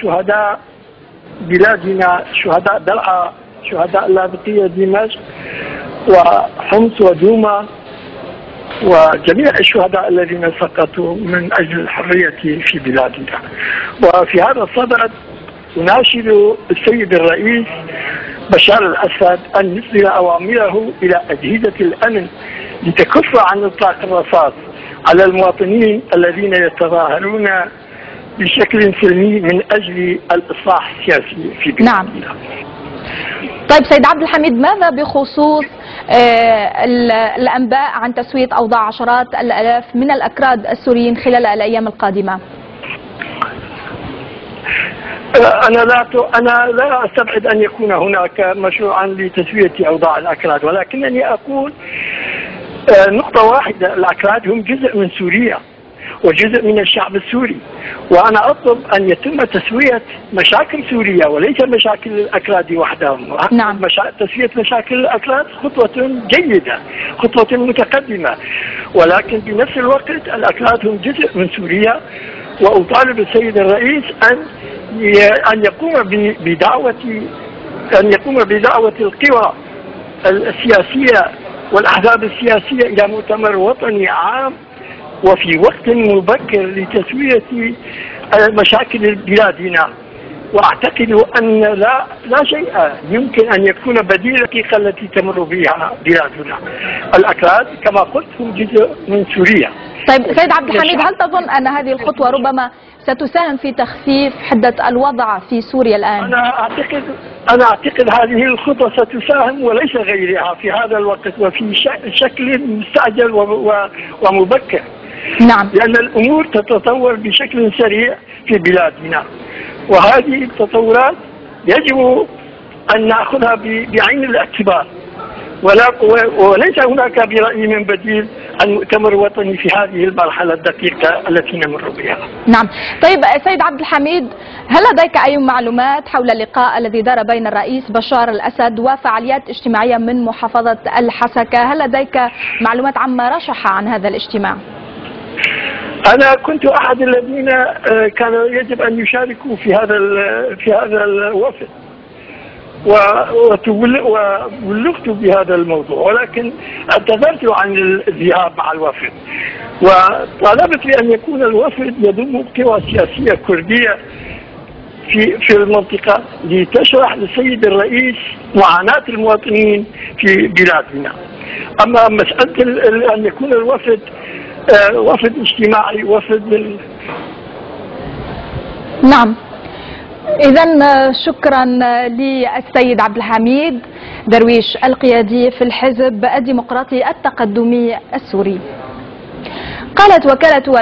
شهداء بلادنا، شهداء درعا، شهداء اللاذقية دمشق وحمص ودوما وجميع الشهداء الذين سقطوا من أجل الحرية في بلادنا. وفي هذا الصدد أناشد السيد الرئيس بشار الأسد أن يصدر أوامره إلى أجهزة الأمن لتكف عن إطلاق الرصاص على المواطنين الذين يتظاهرون بشكل سلمي من أجل الإصلاح السياسي في بلادنا. نعم. طيب سيد عبد الحميد، ماذا بخصوص الأنباء عن تسوية أوضاع عشرات الآلاف من الأكراد السوريين خلال الأيام القادمة؟ أنا لا أستبعد أن يكون هناك مشروعا لتسوية أوضاع الأكراد، ولكنني أقول نقطة واحدة: الأكراد هم جزء من سوريا وجزء من الشعب السوري، وأنا أطلب أن يتم تسوية مشاكل سوريا وليس مشاكل الأكراد وحدهم. نعم. تسوية مشاكل الأكراد خطوة جيدة، خطوة متقدمة، ولكن بنفس الوقت الأكراد هم جزء من سوريا. وأطالب السيد الرئيس أن يقوم بدعوة القوى السياسية والأحزاب السياسية إلى مؤتمر وطني عام وفي وقت مبكر لتسوية مشاكل بلادنا. واعتقد ان لا شيء يمكن ان يكون بديل الحقيقه التي تمر بها بلادنا. الاكراد كما قلت هم جزء من سوريا. طيب سيد عبد الحميد، هل تظن ان هذه الخطوه ربما ستساهم في تخفيف حده الوضع في سوريا الان؟ انا اعتقد هذه الخطوه ستساهم وليس غيرها في هذا الوقت وفي شكل مستعجل ومبكر. نعم. لأن الأمور تتطور بشكل سريع في بلادنا، وهذه التطورات يجب أن نأخذها بعين الاعتبار، وليس هناك برأيي من بديل عن مؤتمر وطني في هذه المرحلة الدقيقة التي نمر بها. نعم. طيب سيد عبد الحميد، هل لديك أي معلومات حول اللقاء الذي دار بين الرئيس بشار الأسد وفعاليات اجتماعية من محافظة الحسكة؟ هل لديك معلومات عما رشح عن هذا الاجتماع؟ أنا كنت أحد الذين كان يجب أن يشاركوا في هذا الوفد، وبلغت بهذا الموضوع، ولكن اعتذرت عن الذهاب مع الوفد، وطالبت بأن يكون الوفد يضم قوى سياسية كردية في المنطقة لتشرح للسيد الرئيس معاناة المواطنين في بلادنا. أما مسألة أن يكون الوفد وفد اجتماعي، وفد نعم. إذن شكرا للسيد عبد الحميد درويش القيادي في الحزب الديمقراطي التقدمي السوري. قالت وكالة